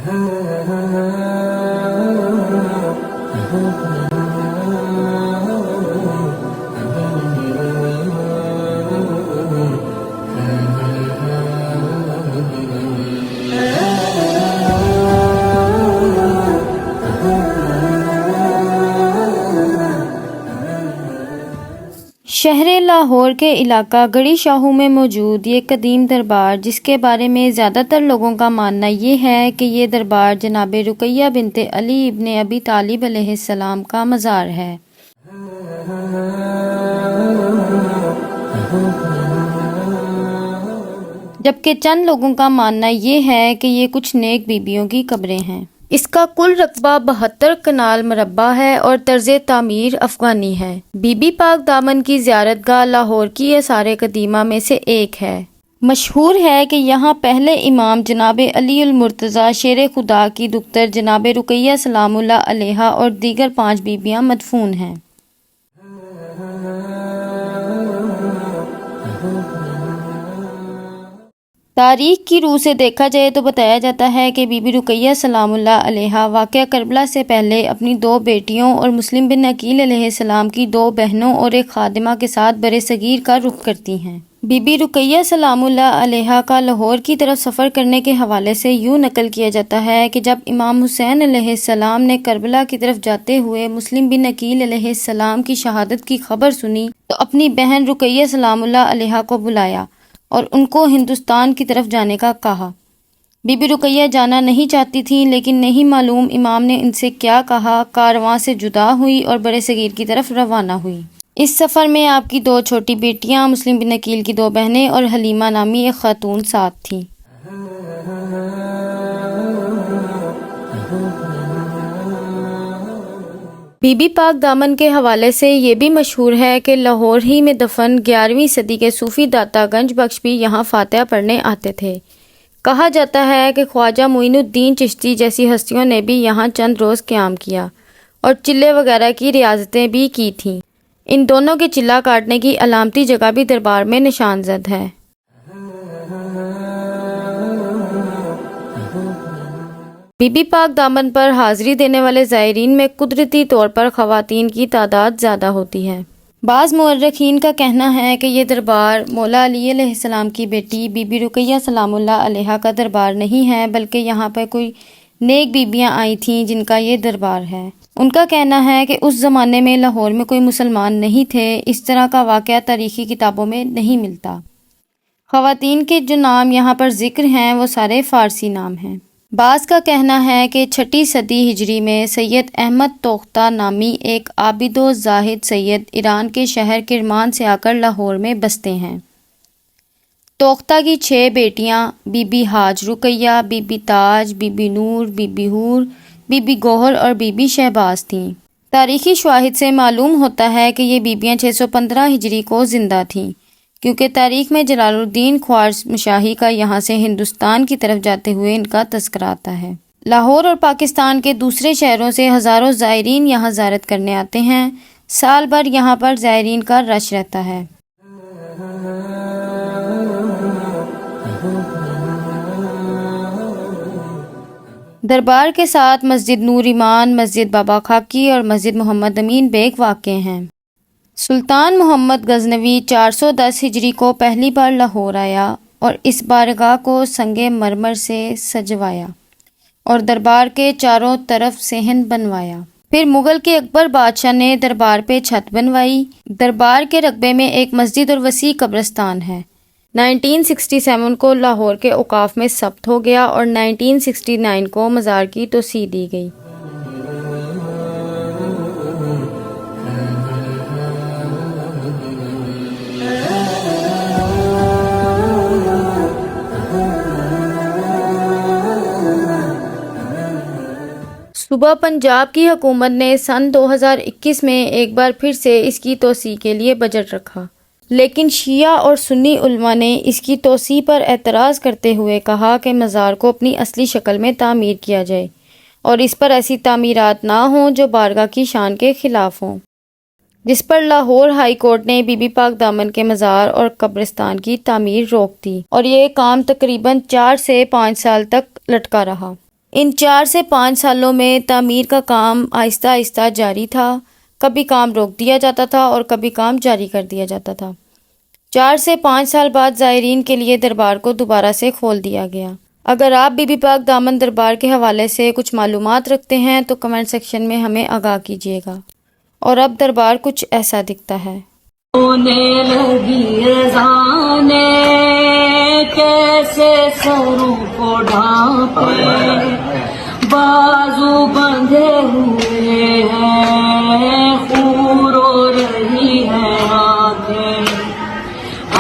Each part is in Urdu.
شہر لاہور کے علاقہ گڑھی شاہو میں موجود یہ قدیم دربار، جس کے بارے میں زیادہ تر لوگوں کا ماننا یہ ہے کہ یہ دربار جناب رقیہ بنت علی ابن ابی طالب علیہ السلام کا مزار ہے۔ جبکہ چند لوگوں کا ماننا یہ ہے کہ یہ کچھ نیک بیبیوں کی قبریں ہیں۔ اس کا کل رقبہ 72 کنال مربع ہے اور طرز تعمیر افغانی ہے۔ بی بی پاک دامن کی زیارت گاہ لاہور کی آثار قدیمہ میں سے ایک ہے۔ مشہور ہے کہ یہاں پہلے امام جناب علی المرتضیٰ شیر خدا کی دختر جناب رقیہ سلام اللہ علیہا اور دیگر 5 بیبیاں مدفون ہیں۔ تاریخ کی روح سے دیکھا جائے تو بتایا جاتا ہے کہ بی بی رقیہ سلام اللہ علیہا واقعہ کربلا سے پہلے اپنی 2 بیٹیوں اور مسلم بن عقیل علیہ السلام کی 2 بہنوں اور ایک خادمہ کے ساتھ بر صغیر کا رخ کرتی ہیں۔ بی بی رقیہ سلام اللہ علیہا کا لاہور کی طرف سفر کرنے کے حوالے سے یوں نقل کیا جاتا ہے کہ جب امام حسین علیہ السلام نے کربلا کی طرف جاتے ہوئے مسلم بن عقیل علیہ السلام کی شہادت کی خبر سنی تو اپنی بہن رقیہ سلام اللہ علیہا کو بلایا اور ان کو ہندوستان کی طرف جانے کا کہا۔ بی بی رقیہ جانا نہیں چاہتی تھیں، لیکن نہیں معلوم امام نے ان سے کیا کہا، کارواں سے جدا ہوئی اور بر صغیر کی طرف روانہ ہوئی۔ اس سفر میں آپ کی 2 چھوٹی بیٹیاں، مسلم بن عقیل کی 2 بہنیں اور حلیمہ نامی ایک خاتون ساتھ تھیں۔ بی بی پاک دامن کے حوالے سے یہ بھی مشہور ہے کہ لاہور ہی میں دفن 11ویں صدی کے صوفی داتا گنج بخش بھی یہاں فاتحہ پڑھنے آتے تھے۔ کہا جاتا ہے کہ خواجہ معین الدین چشتی جیسی ہستیوں نے بھی یہاں چند روز قیام کیا اور چلے وغیرہ کی ریاضتیں بھی کی تھیں۔ ان دونوں کے چلہ کاٹنے کی علامتی جگہ بھی دربار میں نشان زد ہے۔ بی بی پاک دامن پر حاضری دینے والے زائرین میں قدرتی طور پر خواتین کی تعداد زیادہ ہوتی ہے۔ بعض مورخین کا کہنا ہے کہ یہ دربار مولا علی علیہ السلام کی بیٹی بی بی رقیہ سلام اللہ علیہا کا دربار نہیں ہے، بلکہ یہاں پر کوئی نیک بیبیاں آئی تھیں جن کا یہ دربار ہے۔ ان کا کہنا ہے کہ اس زمانے میں لاہور میں کوئی مسلمان نہیں تھے، اس طرح کا واقعہ تاریخی کتابوں میں نہیں ملتا۔ خواتین کے جو نام یہاں پر ذکر ہیں وہ سارے فارسی نام ہیں۔ بعض کا کہنا ہے کہ 6 صدی ہجری میں سید احمد توختہ نامی ایک عابد و زاہد سید ایران کے شہر کرمان سے آ کر لاہور میں بستے ہیں۔ توختہ کی 6 بیٹیاں Bibi Haj Ruqayya, Bibi Taj, Bibi Noor, Bibi Hoor, Bibi Gohar اور بی بی شہباز تھیں۔ تاریخی شواہد سے معلوم ہوتا ہے کہ یہ بیبیاں 615 ہجری کو زندہ تھیں، کیونکہ تاریخ میں جلال الدین خوارزمشاہی کا یہاں سے ہندوستان کی طرف جاتے ہوئے ان کا تذکرہ آتا ہے۔ لاہور اور پاکستان کے دوسرے شہروں سے ہزاروں زائرین یہاں زیارت کرنے آتے ہیں۔ سال بھر یہاں پر زائرین کا رش رہتا ہے۔ دربار کے ساتھ مسجد نور ایمان، مسجد بابا خاکی اور مسجد محمد امین بیگ واقع ہیں۔ سلطان محمد غزنوی 410 ہجری کو پہلی بار لاہور آیا اور اس بارگاہ کو سنگ مرمر سے سجوایا اور دربار کے چاروں طرف صحن بنوایا۔ پھر مغل کے اکبر بادشاہ نے دربار پہ چھت بنوائی۔ دربار کے رقبے میں ایک مسجد اور وسیع قبرستان ہے۔ 1967 کو لاہور کے اوقاف میں ثبت ہو گیا اور 1969 کو مزار کی توسیع دی گئی۔ صوبہ پنجاب کی حکومت نے سن 2021 میں ایک بار پھر سے اس کی توسیع کے لیے بجٹ رکھا، لیکن شیعہ اور سنی علماء نے اس کی توسیع پر اعتراض کرتے ہوئے کہا کہ مزار کو اپنی اصلی شکل میں تعمیر کیا جائے اور اس پر ایسی تعمیرات نہ ہوں جو بارگاہ کی شان کے خلاف ہوں، جس پر لاہور ہائی کورٹ نے بی بی پاک دامن کے مزار اور قبرستان کی تعمیر روک دی اور یہ کام تقریباً 4 سے 5 سال تک لٹکا رہا۔ ان 4 سے 5 سالوں میں تعمیر کا کام آہستہ آہستہ جاری تھا، کبھی کام روک دیا جاتا تھا اور کبھی کام جاری کر دیا جاتا تھا۔ 4 سے 5 سال بعد زائرین کے لیے دربار کو دوبارہ سے کھول دیا گیا۔ اگر آپ بی بی پاک دامن دربار کے حوالے سے کچھ معلومات رکھتے ہیں تو کمنٹ سیکشن میں ہمیں آگاہ کیجیے گا۔ اور اب دربار کچھ ایسا دکھتا ہے۔ ہونے لگی اذانیں کیسے سروں کو ڈھانپے، بازو بندھے ہوئے ہیں، خون رو رہی ہے آنکھیں،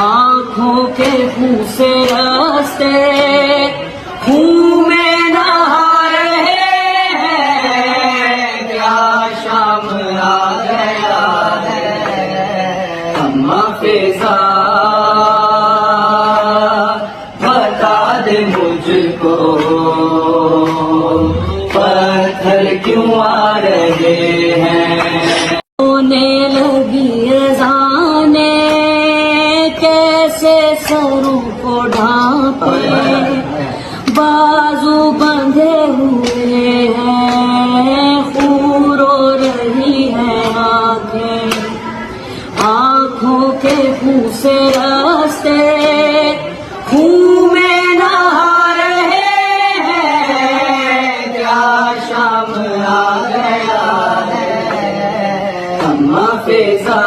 آنکھوں کے خون سے راستے خون میں نہا رہے ہیں، کیا شام آ گیا ہے، اما فضا بتا دے مجھ کو پتھر کیوں آ رہے ہیں، ہونے لگی اذانیں کیسے سروں کو ڈھانپے، بازو بندھے ہوئے ہیں، خون رو رہی ہے آنکھیں، آنکھوں کے خون سے راستے خون میں نہا رہے ہیں، کیا شام آ گیا ہے، اما فضا